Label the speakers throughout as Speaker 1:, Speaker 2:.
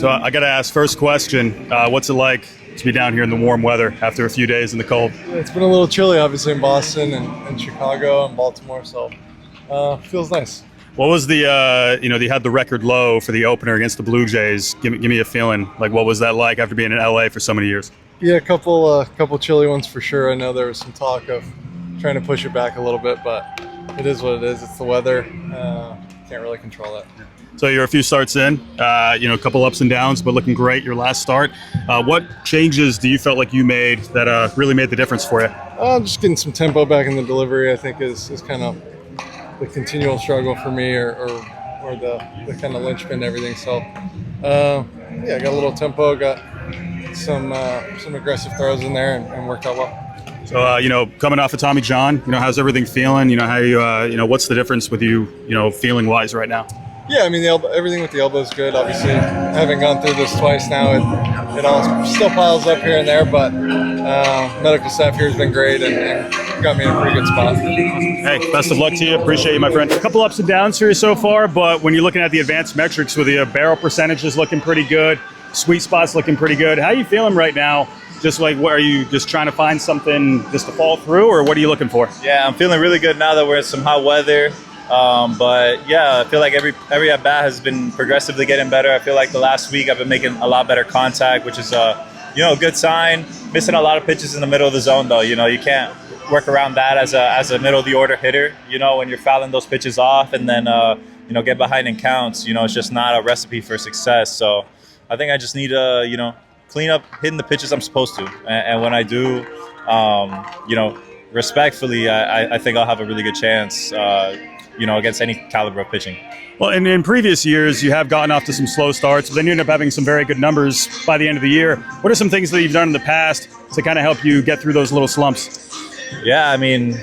Speaker 1: So I got to ask, first question, what's it like to be down here in the warm weather after a few days in the cold?
Speaker 2: It's been a little chilly, obviously, in Boston and Chicago and Baltimore, so feels nice.
Speaker 1: What was the, you had the record low for the opener against the Blue Jays. Give me a feeling. Like, what was that like after being in LA for so many years?
Speaker 2: Yeah, a couple chilly ones for sure. I know there was some talk of trying to push it back a little bit, but it is what it is. It's the weather. Can't really control that.
Speaker 1: So you're a few starts in, a couple ups and downs, but looking great your last start. What changes do you felt like you made that really made the difference for you?
Speaker 2: Just getting some tempo back in the delivery, I think, is kind of the continual struggle for me, or the kind of linchpin and everything. So, I got a little tempo, got some aggressive throws in there, and worked out well.
Speaker 1: So, coming off of Tommy John, how's everything feeling? How you, what's the difference with you, feeling wise right now?
Speaker 2: Yeah, I mean, everything with the elbow is good. Obviously, having gone through this twice now, it all still piles up here and there, but medical staff here has been great and got me in a pretty good spot.
Speaker 1: Hey, best of luck to you. Appreciate you, my friend. A couple ups and downs here so far, but when you're looking at the advanced metrics with the barrel percentages looking pretty good, sweet spots looking pretty good, how are you feeling right now? Just like, what are you just trying to find something just to fall through, or what are you looking for?
Speaker 3: Yeah, I'm feeling really good now that we're in some hot weather. But yeah, I feel like every at bat has been progressively getting better. I feel like the last week I've been making a lot better contact, which is a good sign. Missing a lot of pitches in the middle of the zone though. You can't work around that as a middle of the order hitter. When you're fouling those pitches off and then get behind in counts. It's just not a recipe for success. So I think I just need to clean up hitting the pitches I'm supposed to, and when I do, respectfully, I think I'll have a really good chance. Against any caliber of pitching.
Speaker 1: Well, in previous years, you have gotten off to some slow starts, but then you end up having some very good numbers by the end of the year. What are some things that you've done in the past to kind of help you get through those little slumps?
Speaker 3: Yeah, I mean,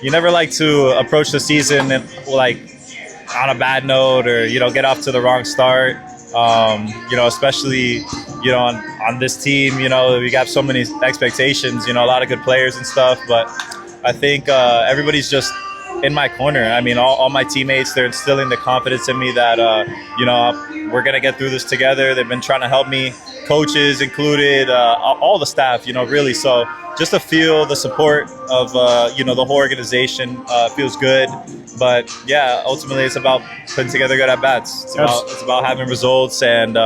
Speaker 3: you never like to approach the season like on a bad note or, get off to the wrong start. Especially, on this team, we got so many expectations, a lot of good players and stuff, but I think everybody's just in my corner. I mean, all my teammates, they're instilling the confidence in me that, we're going to get through this together. They've been trying to help me, coaches included, all the staff, really. So just to feel the support of, the whole organization feels good. But yeah, ultimately it's about putting together good at-bats. It's about having results and,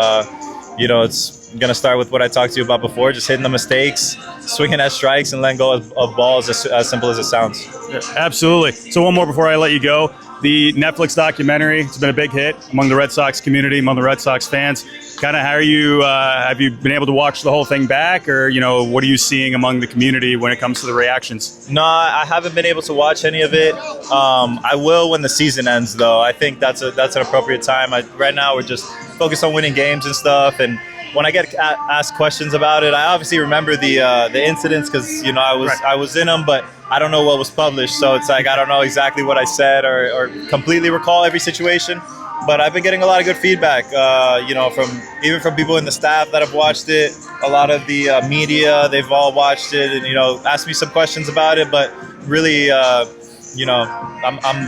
Speaker 3: it's going to start with what I talked to you about before, just hitting the mistakes, swinging at strikes, and letting go of balls, as simple as it sounds.
Speaker 1: Yeah, absolutely. So one more before I let you go. The Netflix documentary, it's been a big hit among the Red Sox community, among the Red Sox fans. Kind of how are you, have you been able to watch the whole thing back, or, what are you seeing among the community when it comes to the reactions?
Speaker 3: No, I haven't been able to watch any of it. I will when the season ends, though. I think that's an appropriate time. Right now, we're just focused on winning games and stuff, and when I get asked questions about it, I obviously remember the incidents because I was in them, but I don't know what was published, so it's like I don't know exactly what I said or completely recall every situation. But I've been getting a lot of good feedback, from people in the staff that have watched it. A lot of the media, they've all watched it and asked me some questions about it. But really, I'm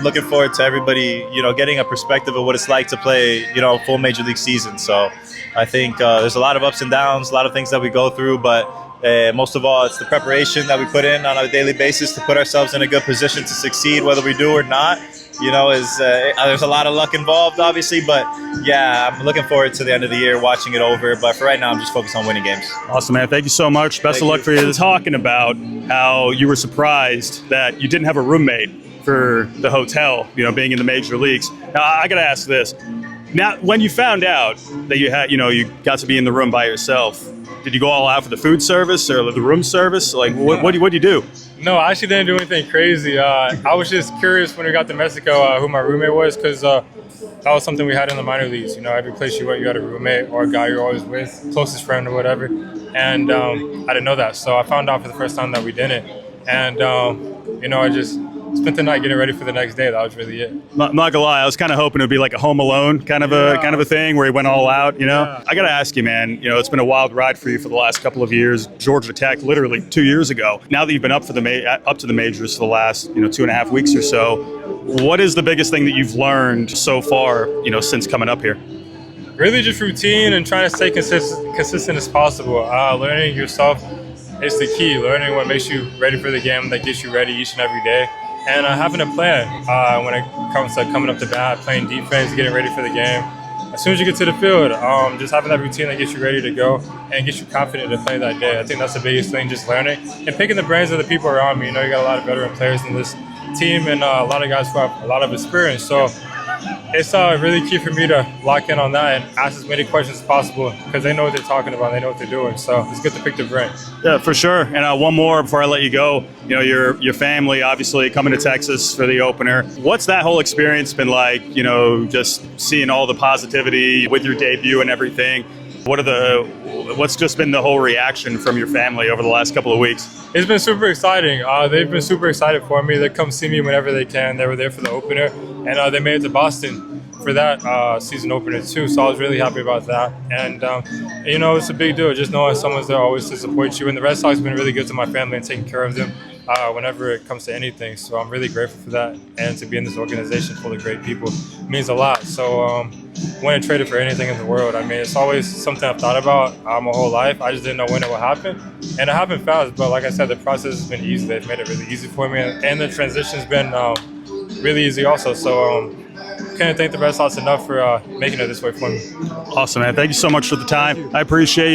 Speaker 3: looking forward to everybody getting a perspective of what it's like to play full major league season. So I think there's a lot of ups and downs, a lot of things that we go through, but most of all, it's the preparation that we put in on a daily basis to put ourselves in a good position to succeed, whether we do or not. There's a lot of luck involved, obviously, but yeah, I'm looking forward to the end of the year watching it over. But for right now, I'm just focused on winning games.
Speaker 1: Awesome, man. Thank you so much. Best of luck for you. Talking about how you were surprised that you didn't have a roommate for the hotel, being in the major leagues. Now, I got to ask this. Now, when you found out that you had, you got to be in the room by yourself, did you go all out for the food service or the room service? Like, what'd you do?
Speaker 4: No, I actually didn't do anything crazy. I was just curious when we got to Mexico who my roommate was because that was something we had in the minor leagues. Every place you went, you had a roommate or a guy you're always with, closest friend or whatever. And I didn't know that. So I found out for the first time that we didn't. And, I just spent the night getting ready for the next day. That was really it.
Speaker 1: I'm not gonna lie, I was kind of hoping it would be like a Home Alone kind of a thing where he went all out.
Speaker 4: Yeah.
Speaker 1: I gotta ask you, man. It's been a wild ride for you for the last couple of years. Georgia Tech, literally 2 years ago. Now that you've been up to the majors for the last 2.5 weeks or so, what is the biggest thing that you've learned so far? Since coming up here.
Speaker 4: Really just routine and trying to stay consistent as possible. Learning yourself is the key. Learning what makes you ready for the game, that gets you ready each and every day. And having a plan when it comes to coming up to bat, playing defense, getting ready for the game. As soon as you get to the field, just having that routine that gets you ready to go and gets you confident to play that day. I think that's the biggest thing, just learning and picking the brains of the people around me. You know, you got a lot of veteran players in this team and a lot of guys who have a lot of experience. So it's really key for me to lock in on that and ask as many questions as possible because they know what they're talking about, they know what they're doing. So it's good to pick the brain.
Speaker 1: Yeah, for sure. And one more before I let you go. You know, your family obviously coming to Texas for the opener. What's that whole experience been like? You know, just seeing all the positivity with your debut and everything. What's just been the whole reaction from your family over the last couple of weeks?
Speaker 4: It's been super exciting. They've been super excited for me. They come see me whenever they can. They were there for the opener, and they made it to Boston for that season opener too. So I was really happy about that. And you know, it's a big deal just knowing someone's there always to support you. And the Red Sox have been really good to my family and taking care of them whenever it comes to anything. So I'm really grateful for that. And to be in this organization full of great people means a lot. So wouldn't trade it for anything in the world. I mean, it's always something I've thought about my whole life. I just didn't know when it would happen. And it happened fast, but like I said, the process has been easy. They've made it really easy for me. And the transition's been really easy also. So can't thank the Red Sox enough for making it this way for me.
Speaker 1: Awesome, man. Thank you so much for the time. I appreciate you.